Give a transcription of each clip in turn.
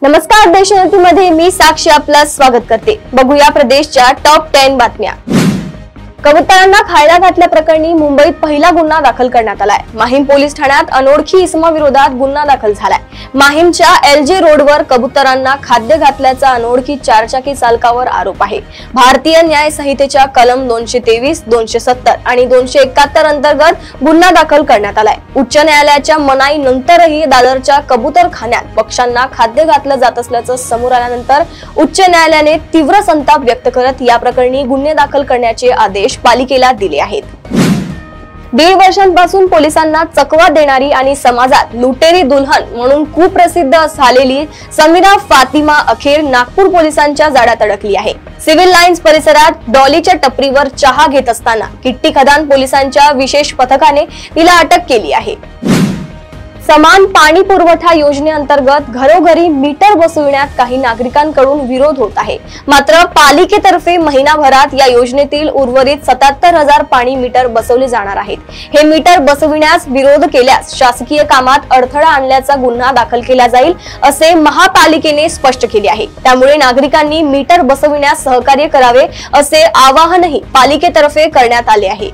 नमस्कार, देशोन्नतीमध्ये मी साक्षी आपलं स्वागत करते। बघूया प्रदेशच्या टॉप 10 बातम्या। कबुतरांना खायला घातल्याप्रकरणी मुंबईत पहिला गुन्हा दाखल करण्यात आलाय। माहीम पोलीस ठाण्यात अनोळखी इसमाविरोधात गुन्हा दाखल झालाय। माहीमच्या LG रोडवर कबुतरांना खाद्य घातल्याचा अनोळखी चारचाकी चालकावर आरोप आहे। भारतीय न्याय संहितेच्या कलम 223, 270 आणि 271 अंतर्गत गुन्हा दाखल करण्यात आलाय। उच्च न्यायालयाच्या मनाईनंतरही दादरच्या कबूतरखान्यात पक्ष्यांना खाद्य घातलं जात असल्याचं समोर आल्यानंतर उच्च न्यायालयाने तीव्र संताप व्यक्त करत या प्रकरणी गुन्हे दाखल करण्याचे आदेश पालिकेला दिले आहेत। 1.5 वर्षांपासून पोलिसांना चकवा देणारी आणि समाजात लुटेरी दुल्हन म्हणून कुप्रसिद्ध झालेली समीरा फातिमा अखेर नागपूर पोलिसांच्या जाळ्यात अडकली आहे। सिव्हिल लाईन्स परिसरात डॉलीच्या टपरीवर चहा घेत असताना किट्टी खदान पोलिसांच्या विशेष पथकाने तिला अटक केली आहे। समान पाणी पुरवठा योजनेअंतर्गत घरोघरी मीटर बसविण्यात काही नागरिकांकडून विरोध होत आहे। मात्र पालिकेतर्फे महिनाभरात या योजनेतील उर्वरित 77,000 पाणी मीटर बसवले जाणार आहेत। हे मीटर बसविण्यास विरोध केल्यास शासकीय कामात अडथळा आणल्याचा गुन्हा दाखल केला जाईल असे महापालिकेने स्पष्ट केले आहे। त्यामुळे नागरिकांनी मीटर बसविण्यास सहकार्य करावे असे आवाहनही पालिकेतर्फे करण्यात आले आहे।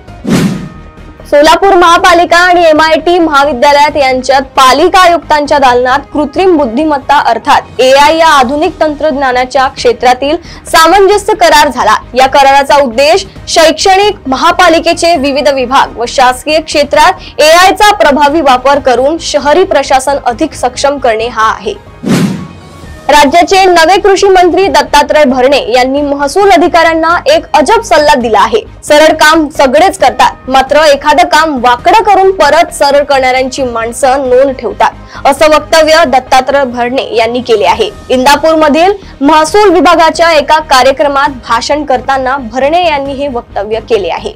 सोलापूर महापालिका आणि MIT महाविद्यालयात यांच्यात पालिका आयुक्तांच्या दालनात कृत्रिम बुद्धिमत्ता अर्थात AI या आधुनिक तंत्रज्ञानाच्या क्षेत्रातील सामंजस्य करार झाला। या कराराचा उद्देश शैक्षणिक महापालिकेचे विविध विभाग व शासकीय क्षेत्रात AI चा प्रभावी वापर करून शहरी प्रशासन अधिक सक्षम करणे हा आहे। राज्याचे नवे कृषी मंत्री दत्तात्रय भरणे यांनी महसूल अधिकाऱ्यांना एक अजब सल्ला दिला आहे। सरळ काम सगळेच करतात, मात्र एखादं काम वाकडं करून परत सरळ करणाऱ्यांची माणसं नोंद ठेवतात, असं वक्तव्य दत्तात्रय भरणे यांनी केले आहे। इंदापूर मधील महसूल विभागाच्या एका कार्यक्रमात भाषण करताना भरणे यांनी हे वक्तव्य केले आहे।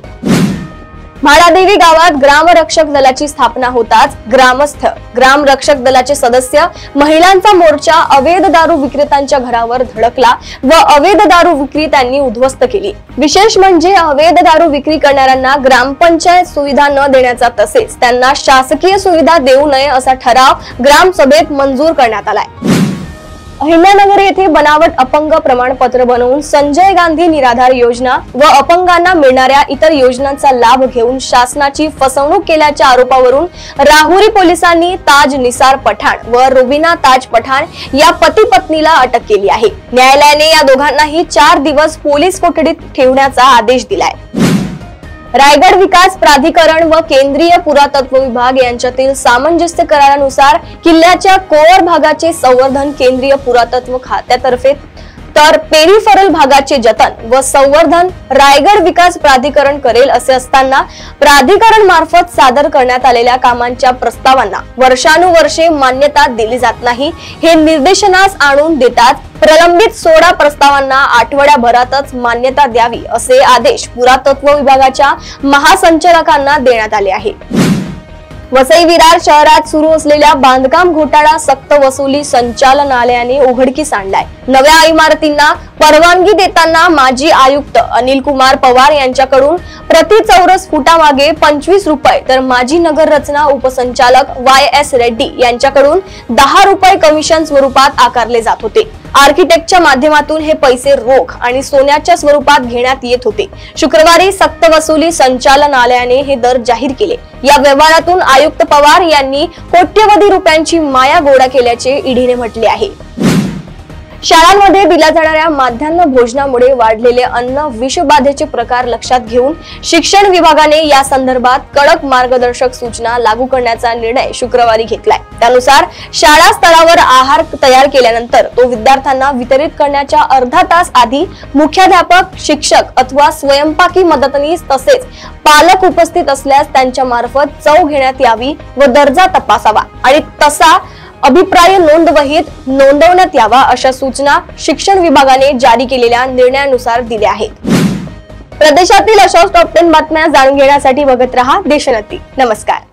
म्हाळादेवी गावात ग्रामरक्षक दलाची स्थापना होताच ग्रामस्थ, ग्रामरक्षक दलाचे सदस्य, महिलांचा मोर्चा अवैध दारू विक्रेत्यांच्या घरावर धडकला व अवैध दारू विक्री त्यांनी उद्ध्वस्त केली। विशेष म्हणजे अवैध दारू विक्री करणाऱ्यांना ग्रामपंचायत सुविधा न देण्याचा तसेच त्यांना शासकीय सुविधा देऊ नये असा ठराव ग्रामसभेत मंजूर करण्यात आलाय। अहिल्यानगर येथे बनावट अपंग प्रमाणपत्र बनवून संजय गांधी निराधार योजना व अपंगांना मिळणाऱ्या इतर योजनांचा लाभ घेऊन शासनाची फसवणूक केल्याच्या आरोपावरून राहुरी पोलिसांनी ताज निसार पठाण व रुबीना ताज पठाण या पती पत्नीला अटक केली आहे। न्यायालयाने या दोघांनाही 4 दिवस पोलीस कोठडीत ठेवण्याचा आदेश दिलाय। रायगड विकास प्राधिकरण व केंद्रीय पुरातत्व विभाग यांच्यातील सामंजस्य करारानुसार किल्ल्याच्या कोअर भागाचे संवर्धन केंद्रीय पुरातत्व खात्यातर्फे तर पेरिफरल भागाचे जतन व संवर्धन रायगड विकास प्राधिकरण करेल असे असताना प्राधिकरण मार्फत सादर करण्यात आलेल्या कामांच्या प्रस्तावांना वर्षानुवर्षे मान्यता दिली जात नाही। हे निर्देशनास आणून देतात प्रलंबित 16 प्रस्तावांना आठवड्याभरातच मान्यता द्यावी असे आदेश पुरातत्व विभागाच्या महासंचालकांना देण्यात आले आहे। वसई विरार शहरात सुरू असलेल्या बांधकाम घोटाळा सक्त वसुली संचालनालयाने उघडकीस आणलाय। नव्या इमारतींना परवानगी देताना माजी आयुक्त अनिल कुमार पवार यांच्याकडून प्रति चौरस फुटामागे 25 रुपये तर माजी नगर रचना उपसंचालक YS रेड्डी यांच्याकडून 10 रुपये कमिशन स्वरूपात आकारले जात होते। आर्किटेक्टच्या माध्यमातून हे पैसे रोख आणि सोन्याच्या स्वरूपात घेण्यात येत होते। शुक्रवारी सक्त वसुली संचालनालयाने हे दर जाहीर केले। या व्यवहारातून आयुक्त पवार यांनी कोट्यवधी रुपयांची माया गोळा केल्याचे ईडीने म्हटले आहे। शाळांमध्ये दिल्या जाणाऱ्या माध्यान्ह भोजनामुळे वाढलेले अन्न विषबाधेचे प्रकार लक्षात घेऊन शिक्षण विभागाने या संदर्भात कडक मार्गदर्शक सूचना लागू करण्याचा निर्णय शुक्रवारी घेतलाय। त्यानुसार शाळा स्तरावर आहार तयार केल्यानंतर तो विद्यार्थ्यांना वितरित करण्याच्या अर्धा तास आधी मुख्याध्यापक, शिक्षक अथवा स्वयंपाकी मदतनीस तसेच पालक उपस्थित असल्यास त्यांच्या मार्फत चव घेण्यात यावी व दर्जा तपासावा आणि तसा अभिप्राय नोंदवहीत नोंदवण्यात यावा अशा सूचना शिक्षण विभागाने जारी केलेल्या निर्णयानुसार दिल्या आहेत। प्रदेशातील अशाच टॉप 10 बातम्या जाणून घेण्यासाठी बघत रहा देशोन्नती। नमस्कार।